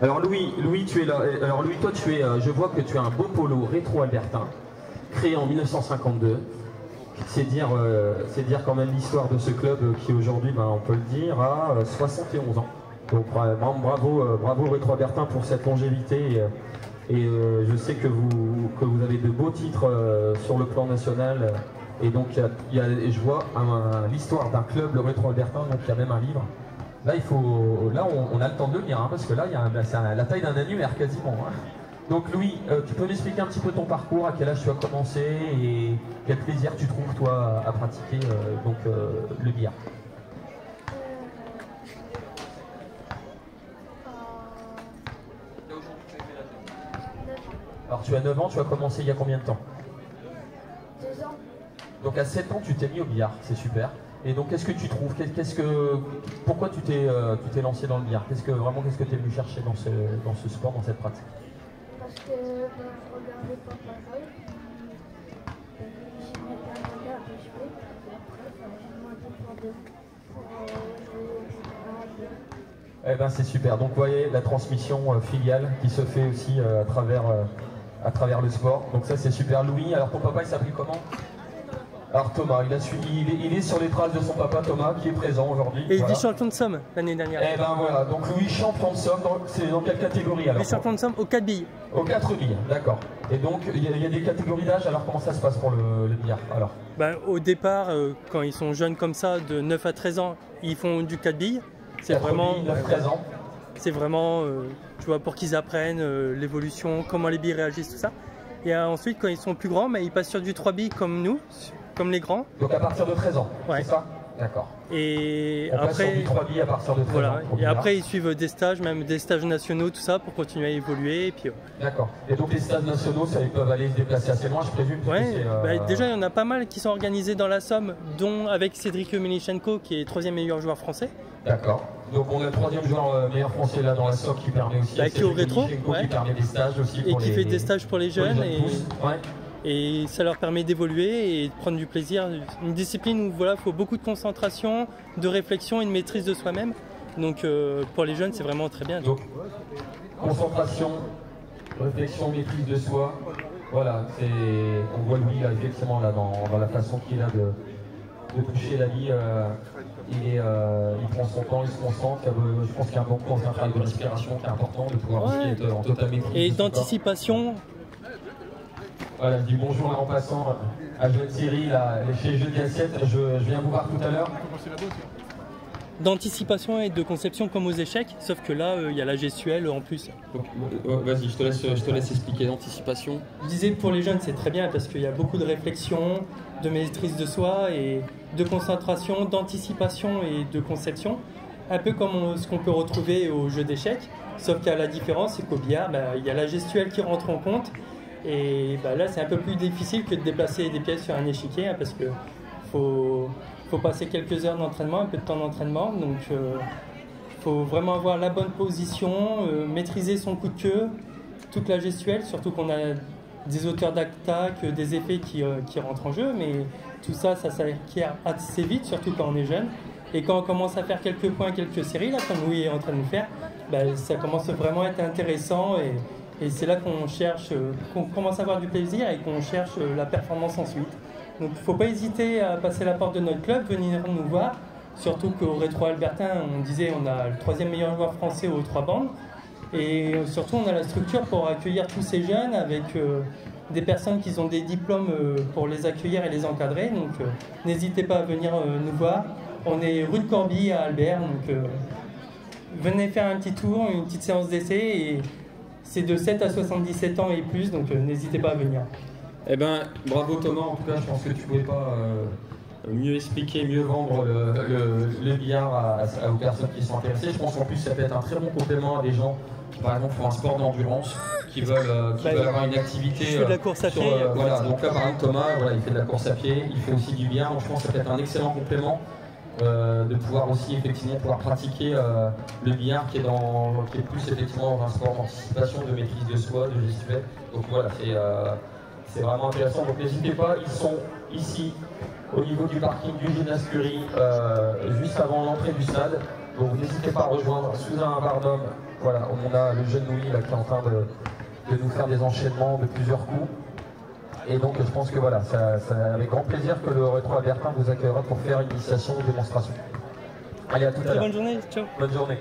Alors Louis, tu es là. Alors Louis, toi, je vois que tu as un beau polo rétro-albertain, créé en 1952. C'est dire quand même l'histoire de ce club qui aujourd'hui, on peut le dire, a 71 ans. Donc vraiment bravo rétro-albertain pour cette longévité. Et je sais que vous avez de beaux titres sur le plan national. Et donc je vois l'histoire d'un club, le rétro-albertain, donc il y a même un livre. Là, on a le temps de le lire, parce que là, c'est la taille d'un annuaire quasiment. Donc Louis, tu peux m'expliquer un petit peu ton parcours, à quel âge tu as commencé et quel plaisir tu trouves toi à pratiquer le billard. Alors tu as 9 ans, tu as commencé il y a combien de temps? 2 ans. Donc à 7 ans, tu t'es mis au billard, c'est super. Et donc qu'est-ce que tu trouves? Pourquoi tu t'es lancé dans le billard? Qu'est-ce que tu es venu chercher dans ce sport, dans cette pratique? Parce que je regardais papa jouer, j'aimais bien regarder après jouer, et après j'ai demandé pour jouer au billard. Eh ben c'est super, donc vous voyez la transmission filiale qui se fait aussi à travers le sport, donc ça c'est super. Louis, alors ton papa il s'appelle comment? Alors Thomas, il est sur les traces de son papa Thomas qui est présent aujourd'hui. Et il est champion de Somme l'année dernière. Eh ben voilà, donc Louis champion de Somme, c'est dans quelle catégorie alors? Il est champion de Somme aux 4 billes. Aux 4 billes, d'accord. Et donc il y a des catégories d'âge, alors comment ça se passe pour le billard alors? Au départ, quand ils sont jeunes comme ça, de 9 à 13 ans, ils font du 4 billes. C'est vraiment 13 ans. C'est vraiment tu vois, pour qu'ils apprennent l'évolution, comment les billes réagissent, tout ça. Et ensuite, quand ils sont plus grands, ils passent sur du 3 billes comme nous, comme les grands. Donc à partir de 13 ans, ouais. C'est ça? D'accord. Et on passe après, sur du 3 billes à partir de 13 voilà. ans. Et après, ils suivent des stages, même des stages nationaux, tout ça, pour continuer à évoluer. D'accord. Et donc les stages nationaux, ça, ils peuvent aller se déplacer assez loin, je présume. Ouais. Déjà, il y en a pas mal qui sont organisés dans la Somme, dont avec Cédric Milichenko, qui est 3e meilleur joueur français. D'accord. Donc on a le 3e joueur meilleur français là dans la Somme qui permet aussi qui au rétro, qui permet des stages aussi pour qui fait des stages pour les jeunes. Ouais. Et ça leur permet d'évoluer et de prendre du plaisir. Une discipline où il faut beaucoup de concentration, de réflexion et de maîtrise de soi-même. Donc pour les jeunes, c'est vraiment très bien. Donc concentration, réflexion, maîtrise de soi. Voilà, on voit Louis là, effectivement là, dans la façon qu'il a de toucher la vie. Il prend son temps, il se concentre. Je pense qu'il y a un travail de respiration qui est important, de pouvoir aussi être en totale maîtrise. Et d'anticipation. Voilà, je dis bonjour en passant à Jeune Thierry, chez Jeux d'Assiette. Je viens vous voir tout à l'heure. D'anticipation et de conception comme aux échecs, sauf que là, il y a la gestuelle en plus. Vas-y, je te laisse expliquer l'anticipation. Je disais pour les jeunes, c'est très bien parce qu'il y a beaucoup de réflexion, de maîtrise de soi et de concentration, d'anticipation et de conception. Un peu comme ce qu'on peut retrouver au jeu d'échecs, sauf qu'il y a la différence, c'est qu'au billard, il y a la gestuelle qui rentre en compte. Et là, c'est un peu plus difficile que de déplacer des pièces sur un échiquier, parce que faut passer quelques heures d'entraînement, un peu de temps d'entraînement. Donc, il faut vraiment avoir la bonne position, maîtriser son coup de queue, toute la gestuelle, surtout qu'on a des hauteurs d'attaque, des effets qui rentrent en jeu. Mais tout ça, ça s'acquiert assez vite, surtout quand on est jeune. Et quand on commence à faire quelques points, quelques séries, là, comme Louis est en train de nous faire, ça commence vraiment à être intéressant. Et c'est là qu'on commence à avoir du plaisir et qu'on cherche la performance ensuite. Donc il ne faut pas hésiter à passer la porte de notre club, venir nous voir. Surtout qu'au rétro-albertain, on disait on a le 3e meilleur joueur français aux 3 bandes. Et surtout on a la structure pour accueillir tous ces jeunes avec des personnes qui ont des diplômes pour les accueillir et les encadrer. Donc n'hésitez pas à venir nous voir. On est rue de Corbie à Albert. Donc venez faire un petit tour, une petite séance d'essai. Et c'est de 7 à 77 ans et plus, donc n'hésitez pas à venir. Eh ben, bravo Thomas, en tout cas, je pense que tu ne pouvais pas mieux expliquer, mieux vendre le billard aux personnes qui sont intéressées. Je pense qu'en plus, ça peut être un très bon complément à des gens qui, par exemple, font un sport d'endurance, qui veulent avoir une activité. Je fais de la course à pied. Voilà, donc là, par exemple, Thomas, il fait de la course à pied, il fait aussi du billard, donc je pense que ça peut être un excellent complément. De pouvoir aussi effectivement pratiquer le billard qui est plus effectivement dans un sport d'anticipation, de maîtrise de soi, de gestuelle. Donc voilà, c'est vraiment intéressant. Donc n'hésitez pas, ils sont ici au niveau du parking du Gymnase Curie, juste avant l'entrée du stade. Donc n'hésitez pas à rejoindre Suzanne Barnum. Voilà, on a le jeune Louis là, qui est en train de nous faire des enchaînements de plusieurs coups. Et donc je pense que voilà, c'est avec grand plaisir que le Rétro Albertain vous accueillera pour faire une initiation ou démonstration. Allez, à tout à l'heure. Bonne journée, ciao. Bonne journée.